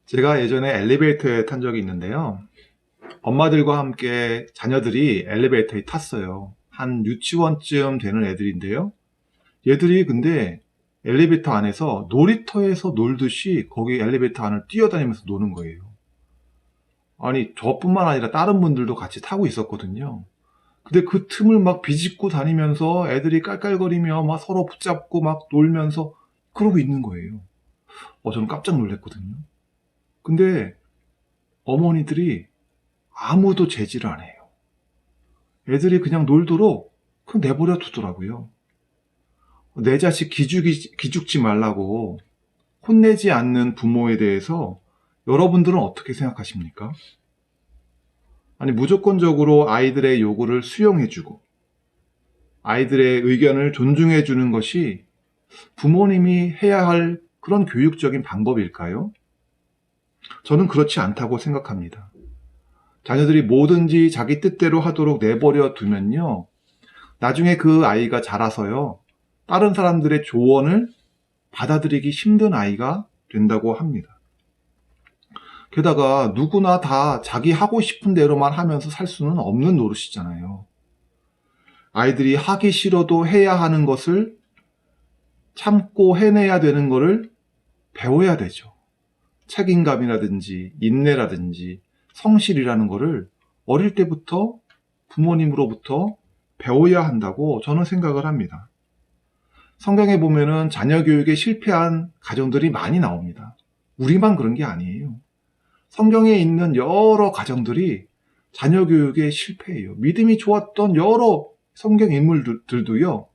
제가 예전에 엘리베이터에 탄 적이 있는데요. 엄마들과 함께 자녀들이 엘리베이터에 탔어요. 한 유치원쯤 되는 애들인데요. 얘들이 근데 엘리베이터 안에서 놀이터에서 놀듯이 거기 엘리베이터 안을 뛰어다니면서 노는 거예요. 아니, 저뿐만 아니라 다른 분들도 같이 타고 있었거든요. 근데 그 틈을 막 비집고 다니면서 애들이 깔깔거리며 막 서로 붙잡고 막 놀면서 그러고 있는 거예요. 저는 깜짝 놀랐거든요. 근데 어머니들이 아무도 제지를 안 해요. 애들이 그냥 놀도록 그냥 내버려 두더라고요. 내 자식 기죽지 말라고 혼내지 않는 부모에 대해서 여러분들은 어떻게 생각하십니까? 아니, 무조건적으로 아이들의 요구를 수용해주고 아이들의 의견을 존중해주는 것이 부모님이 해야 할 그런 교육적인 방법일까요? 저는 그렇지 않다고 생각합니다. 자녀들이 뭐든지 자기 뜻대로 하도록 내버려 두면요, 나중에 그 아이가 자라서요, 다른 사람들의 조언을 받아들이기 힘든 아이가 된다고 합니다. 게다가 누구나 다 자기 하고 싶은 대로만 하면서 살 수는 없는 노릇이잖아요. 아이들이 하기 싫어도 해야 하는 것을 참고 해내야 되는 것을 배워야 되죠. 책임감이라든지 인내라든지 성실이라는 것을 어릴 때부터 부모님으로부터 배워야 한다고 저는 생각을 합니다. 성경에 보면은 자녀 교육에 실패한 가정들이 많이 나옵니다. 우리만 그런 게 아니에요. 성경에 있는 여러 가정들이 자녀 교육에 실패해요. 믿음이 좋았던 여러 성경 인물들도요,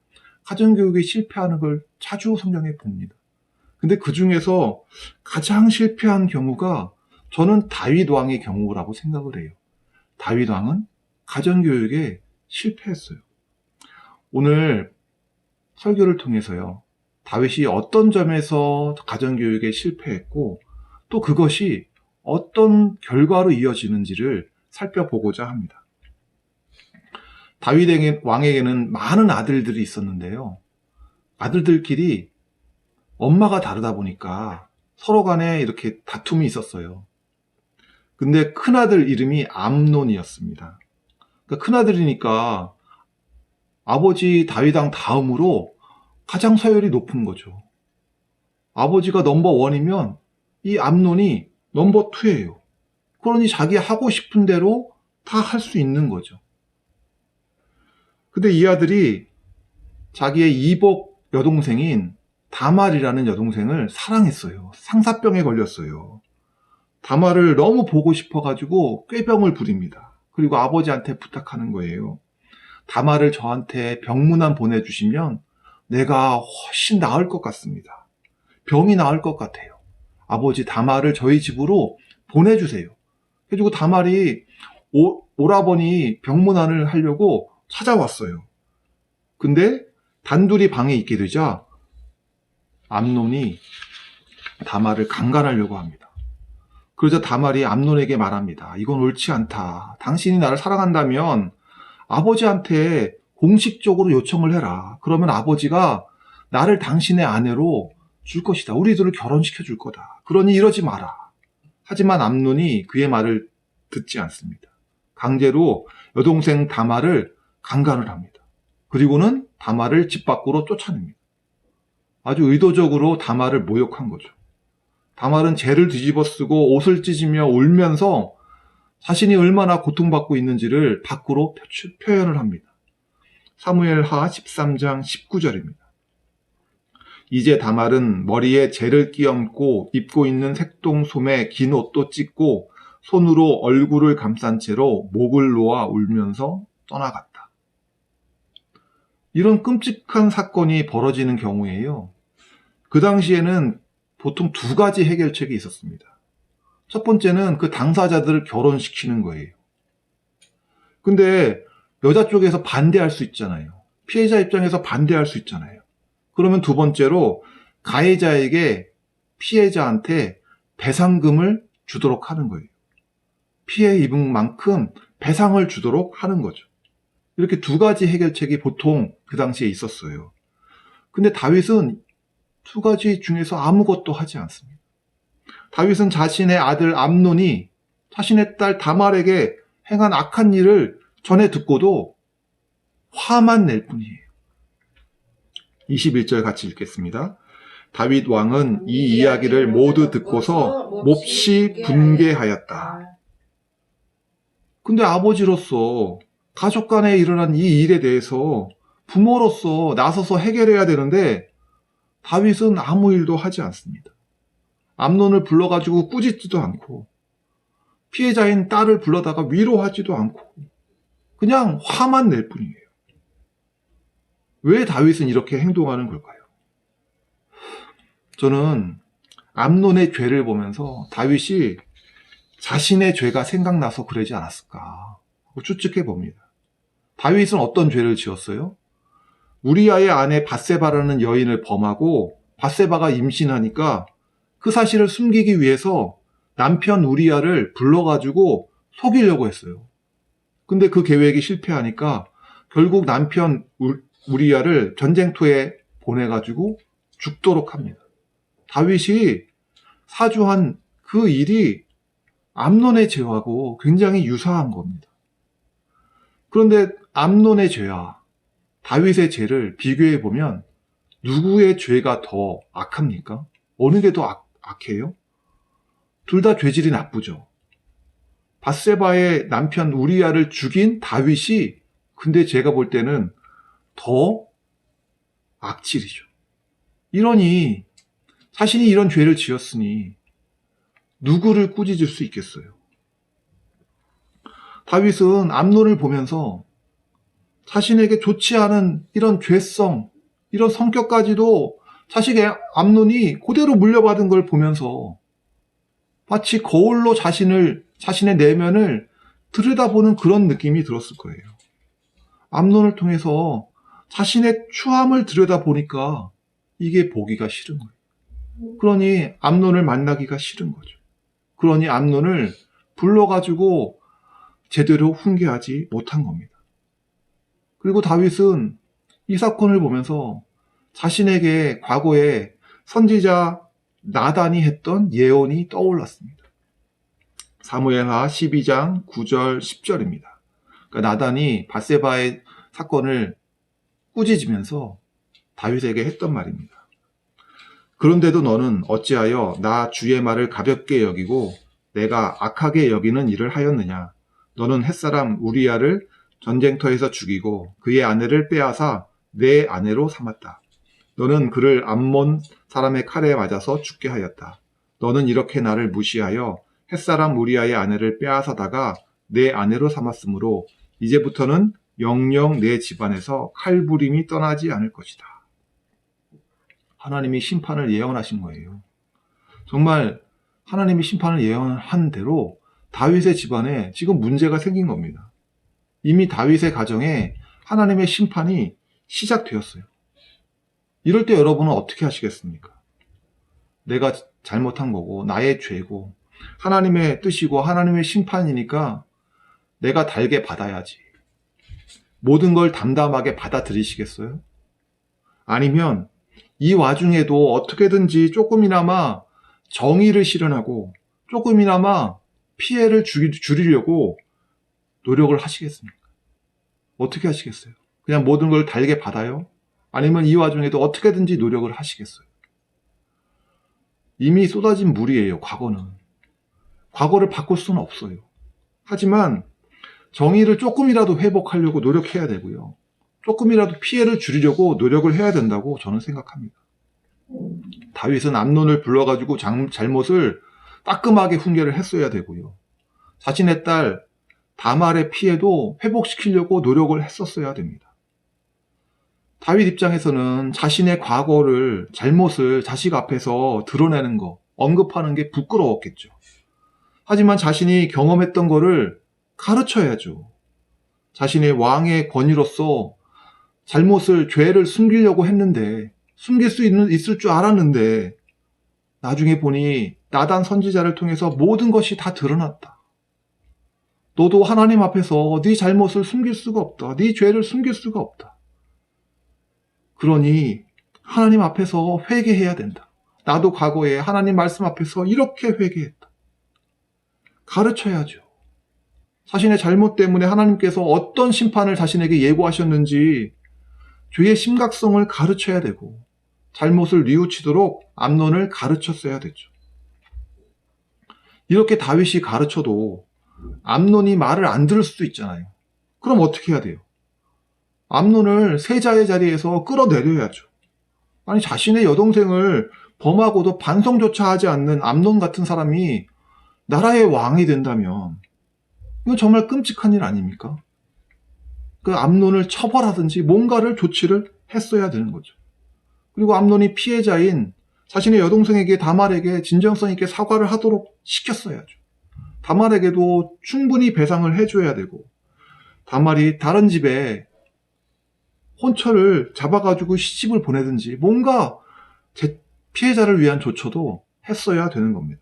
가정 교육에 실패하는 걸 자주 성경에 봅니다. 근데 그 중에서 가장 실패한 경우가 저는 다윗 왕의 경우라고 생각을 해요. 다윗 왕은 가정 교육에 실패했어요. 오늘 설교를 통해서요, 다윗이 어떤 점에서 가정교육에 실패했고 또 그것이 어떤 결과로 이어지는지를 살펴보고자 합니다. 다윗 왕에게는 많은 아들들이 있었는데요, 아들들끼리 엄마가 다르다 보니까 서로 간에 이렇게 다툼이 있었어요. 근데 큰아들 이름이 암논이었습니다. 그러니까 큰아들이니까 아버지 다윗 왕 다음으로 가장 서열이 높은 거죠. 아버지가 넘버 원이면 이 암논이 넘버 투예요. 그러니 자기 하고 싶은 대로 다 할 수 있는 거죠. 근데 이 아들이 자기의 이복 여동생인 다말이라는 여동생을 사랑했어요. 상사병에 걸렸어요. 다말을 너무 보고 싶어가지고 꾀병을 부립니다. 그리고 아버지한테 부탁하는 거예요. 다말을 저한테 병문안 보내주시면 내가 훨씬 나을 것 같습니다. 병이 나을 것 같아요. 아버지, 다말을 저희 집으로 보내주세요. 그래가지고 다말이 오라버니 병문안을 하려고 찾아왔어요. 근데 단둘이 방에 있게 되자 암논이 다말을 강간하려고 합니다. 그러자 다말이 암논에게 말합니다. 이건 옳지 않다. 당신이 나를 사랑한다면 아버지한테 공식적으로 요청을 해라. 그러면 아버지가 나를 당신의 아내로 줄 것이다. 우리 둘을 결혼시켜 줄 거다. 그러니 이러지 마라. 하지만 암논이 그의 말을 듣지 않습니다. 강제로 여동생 다말을 강간을 합니다. 그리고는 다말을 집 밖으로 쫓아냅니다. 아주 의도적으로 다말을 모욕한 거죠. 다말은 죄를 뒤집어 쓰고 옷을 찢으며 울면서 자신이 얼마나 고통받고 있는지를 밖으로 표현을 합니다. 사무엘하 13장 19절입니다. 이제 다말은 머리에 재를 끼얹고 입고 있는 색동소매 긴 옷도 찢고 손으로 얼굴을 감싼 채로 목을 놓아 울면서 떠나갔다. 이런 끔찍한 사건이 벌어지는 경우에요, 그 당시에는 보통 두 가지 해결책이 있었습니다. 첫 번째는 그 당사자들을 결혼시키는 거예요. 근데 여자 쪽에서 반대할 수 있잖아요. 피해자 입장에서 반대할 수 있잖아요. 그러면 두 번째로 가해자에게 피해자한테 배상금을 주도록 하는 거예요. 피해 입은 만큼 배상을 주도록 하는 거죠. 이렇게 두 가지 해결책이 보통 그 당시에 있었어요. 근데 다윗은 두 가지 중에서 아무것도 하지 않습니다. 다윗은 자신의 아들 암논이 자신의 딸 다말에게 행한 악한 일을 전해 듣고도 화만 낼 뿐이에요. 21절 같이 읽겠습니다. 다윗 왕은 이 이야기를 모두 듣고서 몹시 분개하였다. 근데 아버지로서 가족 간에 일어난 이 일에 대해서 부모로서 나서서 해결해야 되는데 다윗은 아무 일도 하지 않습니다. 암논을 불러가지고 꾸짖지도 않고 피해자인 딸을 불러다가 위로하지도 않고 그냥 화만 낼 뿐이에요. 왜 다윗은 이렇게 행동하는 걸까요? 저는 암논의 죄를 보면서 다윗이 자신의 죄가 생각나서 그러지 않았을까 추측해 봅니다. 다윗은 어떤 죄를 지었어요? 우리아의 아내 밧세바라는 여인을 범하고 밧세바가 임신하니까 그 사실을 숨기기 위해서 남편 우리아를 불러가지고 속이려고 했어요. 근데 그 계획이 실패하니까 결국 남편 우리아를 전쟁터에 보내가지고 죽도록 합니다. 다윗이 사주한 그 일이 암논의 죄하고 굉장히 유사한 겁니다. 그런데 암논의 죄와 다윗의 죄를 비교해 보면 누구의 죄가 더 악합니까? 어느 게 더 악해요? 둘 다 죄질이 나쁘죠. 밧세바의 남편 우리아를 죽인 다윗이 근데 제가 볼 때는 더 악질이죠. 이러니 자신이 이런 죄를 지었으니 누구를 꾸짖을 수 있겠어요? 다윗은 암논을 보면서 자신에게 좋지 않은 이런 죄성, 이런 성격까지도 자식의 암논이 그대로 물려받은 걸 보면서 마치 거울로 자신의 내면을 들여다보는 그런 느낌이 들었을 거예요. 암논을 통해서 자신의 추함을 들여다보니까 이게 보기가 싫은 거예요. 그러니 암논을 만나기가 싫은 거죠. 그러니 암논을 불러가지고 제대로 훈계하지 못한 겁니다. 그리고 다윗은 이 사건을 보면서 자신에게 과거에 선지자 나단이 했던 예언이 떠올랐습니다. 사무엘하 12장 9절 10절입니다. 그러니까 나단이 밧세바의 사건을 꾸짖으면서 다윗에게 했던 말입니다. 그런데도 너는 어찌하여 나 주의 말을 가볍게 여기고 내가 악하게 여기는 일을 하였느냐? 너는 햇사람 우리아를 전쟁터에서 죽이고 그의 아내를 빼앗아 내 아내로 삼았다. 너는 그를 암몬 사람의 칼에 맞아서 죽게 하였다. 너는 이렇게 나를 무시하여 햇사람 우리아의 아내를 빼앗아다가 내 아내로 삼았으므로 이제부터는 영영 내 집안에서 칼부림이 떠나지 않을 것이다. 하나님이 심판을 예언하신 거예요. 정말 하나님이 심판을 예언한 대로 다윗의 집안에 지금 문제가 생긴 겁니다. 이미 다윗의 가정에 하나님의 심판이 시작되었어요. 이럴 때 여러분은 어떻게 하시겠습니까? 내가 잘못한 거고 나의 죄고 하나님의 뜻이고 하나님의 심판이니까 내가 달게 받아야지. 모든 걸 담담하게 받아들이시겠어요? 아니면 이 와중에도 어떻게든지 조금이나마 정의를 실현하고 조금이나마 피해를 줄이려고 노력을 하시겠습니까? 어떻게 하시겠어요? 그냥 모든 걸 달게 받아요? 아니면 이 와중에도 어떻게든지 노력을 하시겠어요? 이미 쏟아진 물이에요, 과거는. 과거를 바꿀 수는 없어요. 하지만 정의를 조금이라도 회복하려고 노력해야 되고요. 조금이라도 피해를 줄이려고 노력을 해야 된다고 저는 생각합니다. 다윗은 암논을 불러가지고 잘못을 따끔하게 훈계를 했어야 되고요. 자신의 딸 다말의 피해도 회복시키려고 노력을 했었어야 됩니다. 다윗 입장에서는 자신의 과거를, 잘못을 자식 앞에서 드러내는 거, 언급하는 게 부끄러웠겠죠. 하지만 자신이 경험했던 거를 가르쳐야죠. 자신의 왕의 권위로서 잘못을, 죄를 숨기려고 했는데, 숨길 수 있을 줄 알았는데, 나중에 보니 나단 선지자를 통해서 모든 것이 다 드러났다. 너도 하나님 앞에서 네 잘못을 숨길 수가 없다. 네 죄를 숨길 수가 없다. 그러니 하나님 앞에서 회개해야 된다. 나도 과거에 하나님 말씀 앞에서 이렇게 회개했다. 가르쳐야죠. 자신의 잘못 때문에 하나님께서 어떤 심판을 자신에게 예고하셨는지 죄의 심각성을 가르쳐야 되고 잘못을 뉘우치도록 암논을 가르쳤어야 됐죠. 이렇게 다윗이 가르쳐도 암논이 말을 안 들을 수도 있잖아요. 그럼 어떻게 해야 돼요? 암논을 세자의 자리에서 끌어내려야죠. 아니, 자신의 여동생을 범하고도 반성조차 하지 않는 암논 같은 사람이 나라의 왕이 된다면 이건 정말 끔찍한 일 아닙니까? 그 암논을 처벌하든지 뭔가를 조치를 했어야 되는 거죠. 그리고 암논이 피해자인 자신의 여동생에게 다말에게 진정성 있게 사과를 하도록 시켰어야죠. 다말에게도 충분히 배상을 해줘야 되고 다말이 다른 집에 혼처를 잡아가지고 시집을 보내든지 뭔가 피해자를 위한 조처도 했어야 되는 겁니다.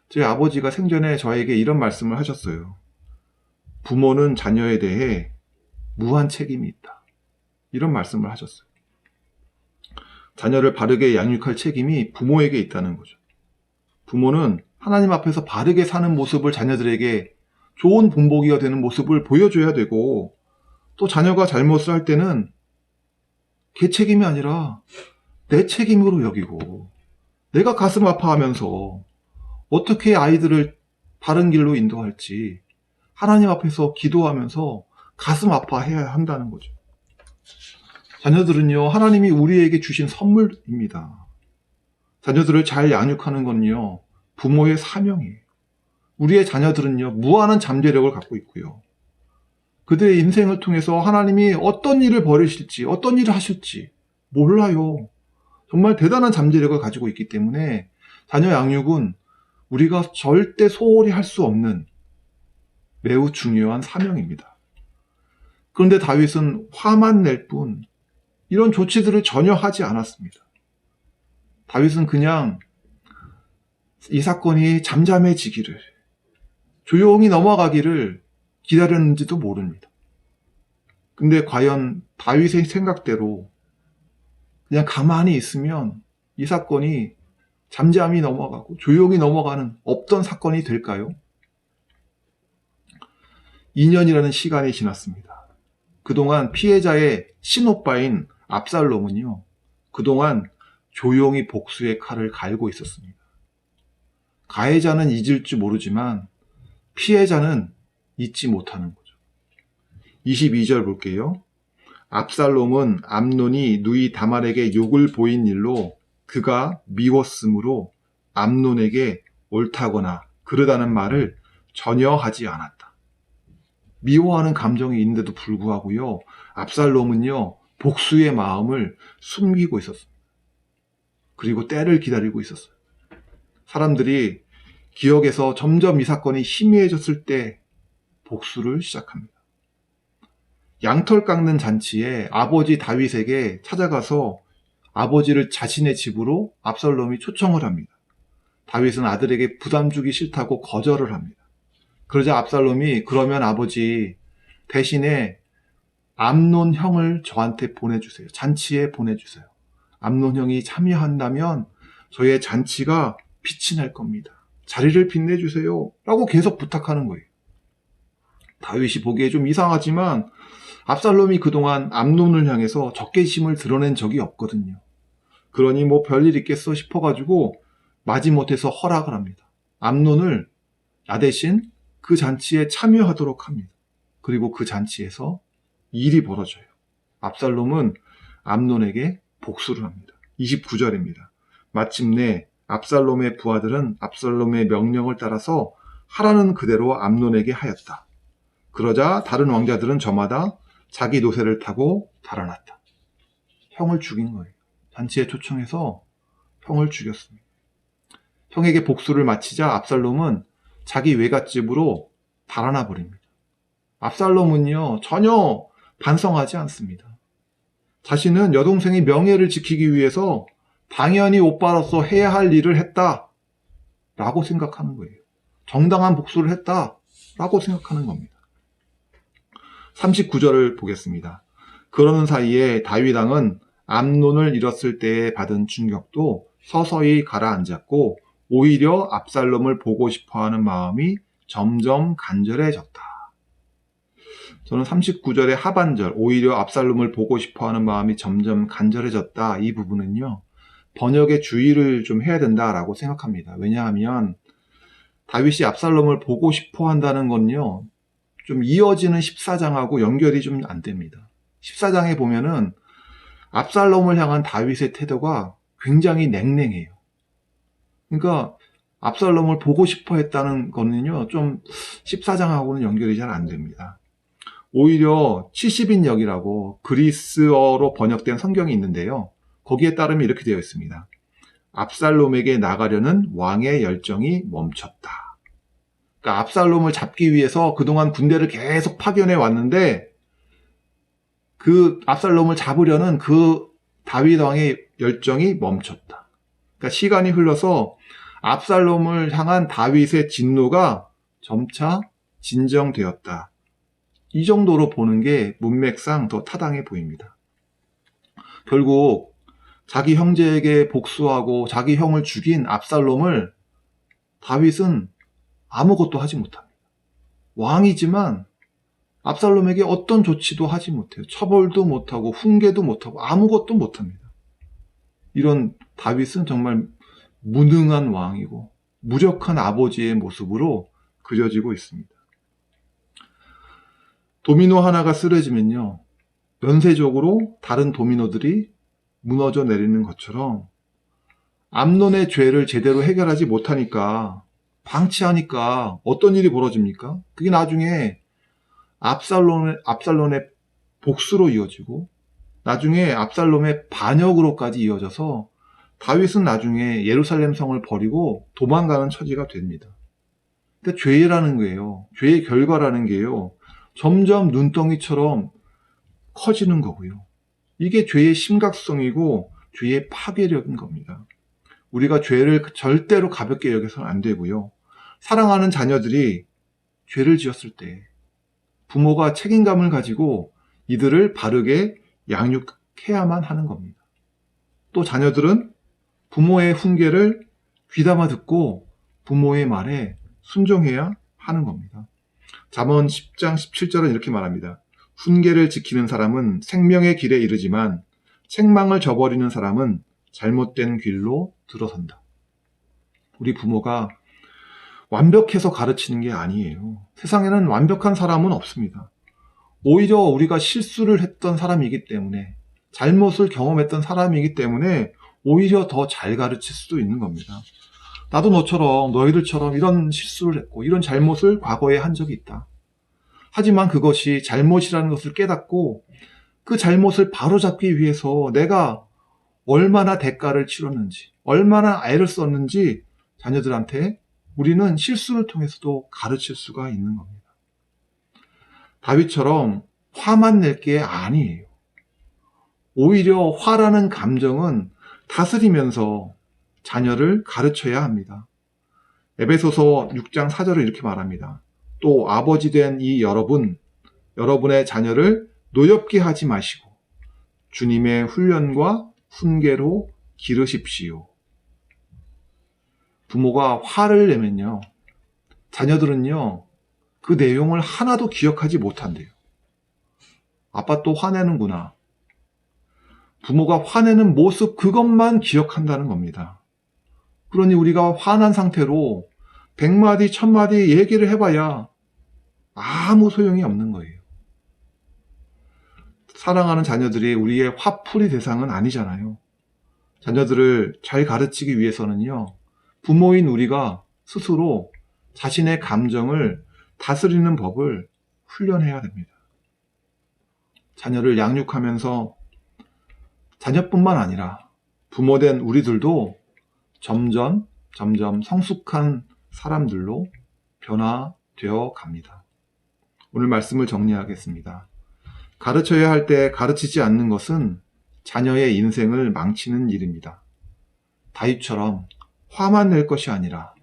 제 아버지가 생전에 저에게 이런 말씀을 하셨어요. 부모는 자녀에 대해 무한 책임이 있다. 이런 말씀을 하셨어요. 자녀를 바르게 양육할 책임이 부모에게 있다는 거죠. 부모는 하나님 앞에서 바르게 사는 모습을 자녀들에게 좋은 본보기가 되는 모습을 보여줘야 되고 또 자녀가 잘못을 할 때는 걔 책임이 아니라 내 책임으로 여기고 내가 가슴 아파하면서 어떻게 아이들을 바른 길로 인도할지 하나님 앞에서 기도하면서 가슴 아파해야 한다는 거죠. 자녀들은요, 하나님이 우리에게 주신 선물입니다. 자녀들을 잘 양육하는 건요, 부모의 사명이에요. 우리의 자녀들은요, 무한한 잠재력을 갖고 있고요. 그들의 인생을 통해서 하나님이 어떤 일을 벌이실지, 어떤 일을 하실지 몰라요. 정말 대단한 잠재력을 가지고 있기 때문에 자녀 양육은 우리가 절대 소홀히 할 수 없는 매우 중요한 사명입니다. 그런데 다윗은 화만 낼 뿐 이런 조치들을 전혀 하지 않았습니다. 다윗은 그냥 이 사건이 잠잠해지기를, 조용히 넘어가기를 기다렸는지도 모릅니다. 근데 과연 다윗의 생각대로 그냥 가만히 있으면 이 사건이 잠잠히 넘어가고 조용히 넘어가는 없던 사건이 될까요? 2년이라는 시간이 지났습니다. 그동안 피해자의 친오빠인 압살롬은요, 그동안 조용히 복수의 칼을 갈고 있었습니다. 가해자는 잊을 줄 모르지만 피해자는 잊지 못하는 거죠. 22절 볼게요. 압살롬은 암논이 누이 다말에게 욕을 보인 일로 그가 미웠으므로 암논에게 옳다거나 그르다는 말을 전혀 하지 않았다. 미워하는 감정이 있는데도 불구하고요, 압살롬은요, 복수의 마음을 숨기고 있었습니다. 그리고 때를 기다리고 있었어요. 사람들이 기억에서 점점 이 사건이 희미해졌을 때 복수를 시작합니다. 양털 깎는 잔치에 아버지 다윗에게 찾아가서 아버지를 자신의 집으로 압살롬이 초청을 합니다. 다윗은 아들에게 부담 주기 싫다고 거절을 합니다. 그러자 압살롬이 그러면 아버지 대신에 암논 형을 저한테 보내주세요. 잔치에 보내주세요. 암논 형이 참여한다면 저의 잔치가 빛이 날 겁니다. 자리를 빛내주세요. 라고 계속 부탁하는 거예요. 다윗이 보기에 좀 이상하지만 압살롬이 그동안 암논을 향해서 적개심을 드러낸 적이 없거든요. 그러니 뭐 별일 있겠어 싶어가지고 마지못해서 허락을 합니다. 암논을 나 대신 그 잔치에 참여하도록 합니다. 그리고 그 잔치에서 일이 벌어져요. 압살롬은 암논에게 복수를 합니다. 29절입니다. 마침내 압살롬의 부하들은 압살롬의 명령을 따라서 하라는 그대로 암논에게 하였다. 그러자 다른 왕자들은 저마다 자기 노새를 타고 달아났다. 형을 죽인 거예요. 잔치에 초청해서 형을 죽였습니다. 형에게 복수를 마치자 압살롬은 자기 외갓집으로 달아나 버립니다. 압살롬은요, 전혀 반성하지 않습니다. 자신은 여동생의 명예를 지키기 위해서 당연히 오빠로서 해야 할 일을 했다 라고 생각하는 거예요. 정당한 복수를 했다. 라고 생각하는 겁니다. 39절을 보겠습니다. 그러는 사이에 다윗 왕은 암논을 잃었을 때에 받은 충격도 서서히 가라앉았고 오히려 압살롬을 보고 싶어하는 마음이 점점 간절해졌다. 저는 39절의 하반절, 오히려 압살롬을 보고 싶어하는 마음이 점점 간절해졌다, 이 부분은요, 번역에 주의를 좀 해야 된다라고 생각합니다. 왜냐하면 다윗이 압살롬을 보고 싶어 한다는 건요, 좀 이어지는 14장하고 연결이 좀 안 됩니다. 14장에 보면은 압살롬을 향한 다윗의 태도가 굉장히 냉랭해요. 그러니까 압살롬을 보고 싶어 했다는 거는요, 좀 14장하고는 연결이 잘 안 됩니다. 오히려 70인역이라고 그리스어로 번역된 성경이 있는데요. 거기에 따르면 이렇게 되어 있습니다. 압살롬에게 나가려는 왕의 열정이 멈췄다. 그러니까 압살롬을 잡기 위해서 그동안 군대를 계속 파견해 왔는데 그 압살롬을 잡으려는 그 다윗 왕의 열정이 멈췄다. 그러니까 시간이 흘러서 압살롬을 향한 다윗의 진노가 점차 진정되었다. 이 정도로 보는 게 문맥상 더 타당해 보입니다. 결국 자기 형제에게 복수하고 자기 형을 죽인 압살롬을 다윗은 아무것도 하지 못합니다. 왕이지만 압살롬에게 어떤 조치도 하지 못해요. 처벌도 못하고 훈계도 못하고 아무것도 못합니다. 이런 다윗은 정말 무능한 왕이고 무력한 아버지의 모습으로 그려지고 있습니다. 도미노 하나가 쓰러지면요, 연쇄적으로 다른 도미노들이 무너져 내리는 것처럼 암논의 죄를 제대로 해결하지 못하니까, 방치하니까 어떤 일이 벌어집니까? 그게 나중에 압살롬의 복수로 이어지고 나중에 압살롬의 반역으로까지 이어져서 다윗은 나중에 예루살렘 성을 버리고 도망가는 처지가 됩니다. 근데 죄라는 거예요. 죄의 결과라는 게요, 점점 눈덩이처럼 커지는 거고요. 이게 죄의 심각성이고 죄의 파괴력인 겁니다. 우리가 죄를 절대로 가볍게 여겨서는 안 되고요. 사랑하는 자녀들이 죄를 지었을 때 부모가 책임감을 가지고 이들을 바르게 양육해야만 하는 겁니다. 또 자녀들은 부모의 훈계를 귀담아 듣고 부모의 말에 순종해야 하는 겁니다. 잠언 10장 17절은 이렇게 말합니다. 훈계를 지키는 사람은 생명의 길에 이르지만 책망을 저버리는 사람은 잘못된 길로 들어선다. 우리 부모가 완벽해서 가르치는 게 아니에요. 세상에는 완벽한 사람은 없습니다. 오히려 우리가 실수를 했던 사람이기 때문에, 잘못을 경험했던 사람이기 때문에 오히려 더 잘 가르칠 수도 있는 겁니다. 나도 너희들처럼 이런 실수를 했고 이런 잘못을 과거에 한 적이 있다. 하지만 그것이 잘못이라는 것을 깨닫고 그 잘못을 바로잡기 위해서 내가 얼마나 대가를 치렀는지, 얼마나 애를 썼는지 자녀들한테 우리는 실수를 통해서도 가르칠 수가 있는 겁니다. 다윗처럼 화만 낼 게 아니에요. 오히려 화라는 감정은 다스리면서 자녀를 가르쳐야 합니다. 에베소서 6장 4절을 이렇게 말합니다. 또 아버지 된 이 여러분의 자녀를 노엽게 하지 마시고 주님의 훈련과 훈계로 기르십시오. 부모가 화를 내면요, 자녀들은요, 그 내용을 하나도 기억하지 못한대요. 아빠 또 화내는구나. 부모가 화내는 모습 그것만 기억한다는 겁니다. 그러니 우리가 화난 상태로 100마디, 1000마디 얘기를 해봐야 아무 소용이 없는 거예요. 사랑하는 자녀들이 우리의 화풀이 대상은 아니잖아요. 자녀들을 잘 가르치기 위해서는요, 부모인 우리가 스스로 자신의 감정을 다스리는 법을 훈련해야 됩니다. 자녀를 양육하면서 자녀뿐만 아니라 부모된 우리들도 점점 성숙한 사람들로 변화되어 갑니다. 오늘 말씀을 정리하겠습니다. 가르쳐야 할 때 가르치지 않는 것은 자녀의 인생을 망치는 일입니다. 다윗처럼 화만 낼 것이 아니라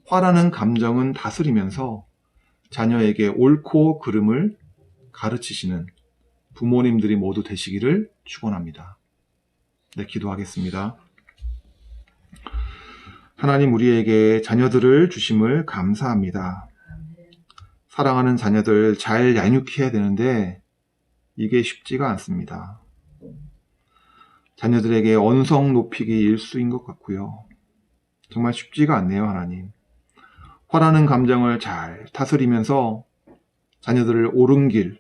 화라는 감정은 다스리면서 자녀에게 옳고 그름을 가르치시는 부모님들이 모두 되시기를 축원합니다. 네, 기도하겠습니다. 하나님, 우리에게 자녀들을 주심을 감사합니다. 사랑하는 자녀들 잘 양육해야 되는데 이게 쉽지가 않습니다. 자녀들에게 언성 높이기 일수인 것 같고요. 정말 쉽지가 않네요, 하나님. 화나는 감정을 잘 다스리면서 자녀들을 옳은 길,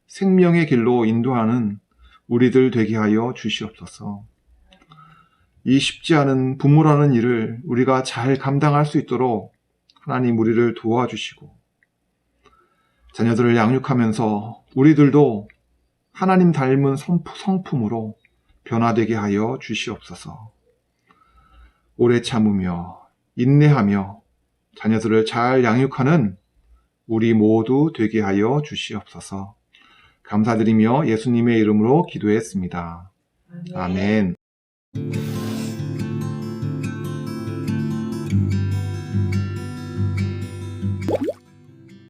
생명의 길로 인도하는 우리들 되게 하여 주시옵소서. 이 쉽지 않은 부모라는 일을 우리가 잘 감당할 수 있도록 하나님 우리를 도와주시고, 자녀들을 양육하면서 우리들도 하나님 닮은 성품으로 변화되게 하여 주시옵소서. 오래 참으며 인내하며 자녀들을 잘 양육하는 우리 모두 되게 하여 주시옵소서. 감사드리며 예수님의 이름으로 기도했습니다. 아멘.